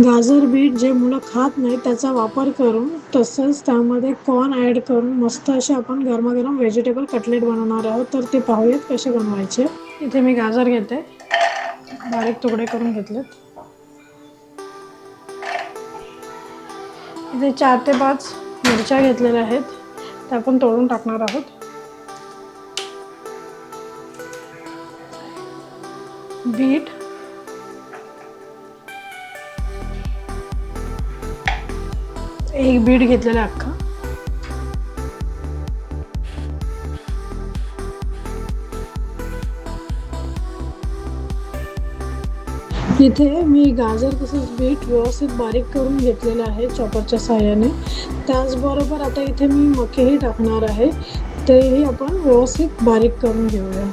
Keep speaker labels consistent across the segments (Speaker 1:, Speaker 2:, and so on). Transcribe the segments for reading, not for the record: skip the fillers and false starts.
Speaker 1: गाजर बीट जे मुलं खात नाही त्याचा वापर करून तसंच त्यामध्ये कॉर्न ॲड करून मस्त असे आपण गरमागरम व्हेजिटेबल कटलेट बनवणार आहोत. तर ते पाहूयात कसे बनवायचे. इथे मी गाजर घेते, बारीक तुकडे करून घेतलेत. इथे 4 ते 5 मिरच्या घेतलेल्या आहेत, त्या आपण तोडून टाकणार आहोत. बीट, एक बीट घेतलेला अख्खा. इथे मी गाजर तसंच बीट व्यवस्थित बारीक करून घेतलेलं आहे चॉपरच्या साहाय्याने. त्याचबरोबर आता इथे मी मकेही टाकणार आहे, तेही आपण व्यवस्थित बारीक करून घेऊया.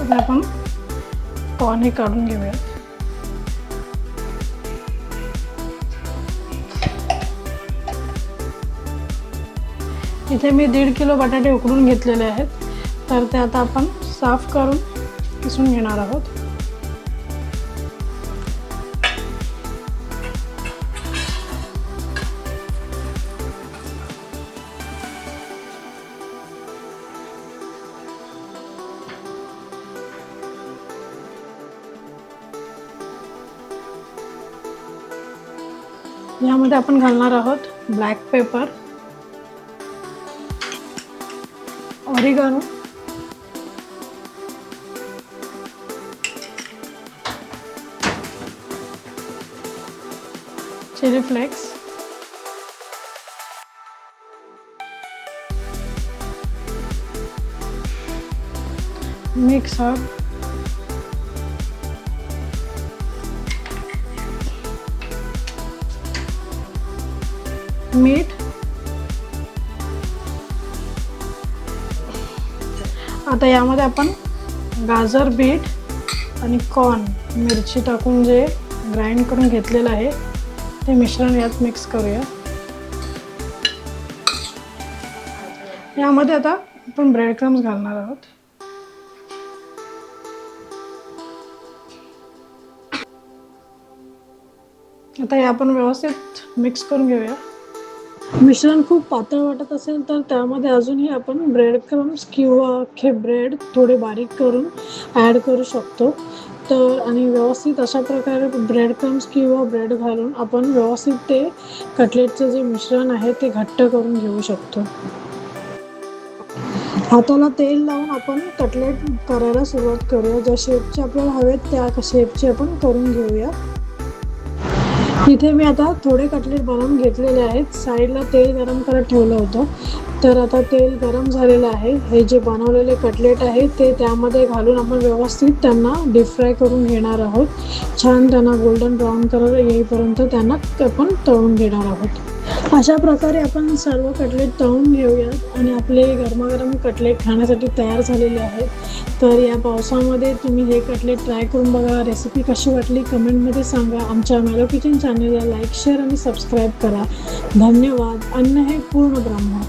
Speaker 1: आता आपण कॉर्न हे काढून घेऊया. इथे मी 1.5 किलो बटाटे उकडून घेतलेले आहेत, तर ते आता आपण साफ करून किसून घेणार आहोत. यामध्ये आपण घालणार आहोत black pepper, oregano, chilli flakes, mix herb, मीठ. आता यामध्ये आपण गाजर, बीट आणि कॉर्न, मिरची टाकून जे ग्राइंड करून घेतलेलं आहे ते मिश्रण यात मिक्स करूया. यामध्ये आता आपण ब्रेड क्रम्स घालणार आहोत. आता हे आपण व्यवस्थित मिक्स करून घेऊया. मिश्रण खूप पातळ वाटत असेल तर त्यामध्ये अजूनही आपण ब्रेड क्रम्स किंवा अख्खे ब्रेड थोडे बारीक करून ॲड करू शकतो. तर आणि व्यवस्थित अशा प्रकारे ब्रेड क्रम्स किंवा ब्रेड घालून आपण व्यवस्थित ते कटलेटचं जे मिश्रण आहे ते घट्ट करून घेऊ शकतो. हाताला तेल लावून आपण कटलेट करायला सुरुवात करूया. ज्या शेपचे आपल्याला हवेत त्या शेपचे आपण करून घेऊया. इथे मी आता थोडे कटलेट बनवून घेतलेले आहेत. साईडला तेल गरम करत ठेवलं होतं, तर आता तेल गरम झालेलं आहे. हे जे बनवलेले कटलेट आहे ते त्यामध्ये घालून आपण व्यवस्थित त्यांना डीप फ्राय करून घेणार आहोत. छान त्यांना गोल्डन ब्राऊन कलर येईपर्यंत त्यांना आपण तळून घेणार आहोत. अशा प्रकारे आपण सर्व कटलेट तळून घेऊयात आणि आपले गरमागरम कटलेट खाण्यासाठी तयार झालेले आहेत. तर या पावसामध्ये तुम्ही हे कटलेट ट्राय करून बघा. रेसिपी कशी वाटली कमेंटमध्ये सांगा. आमच्या मेलो किचन चॅनलला लाईक, शेअर आणि सबस्क्राईब करा. धन्यवाद. अन्न हे पूर्ण ब्रह्म.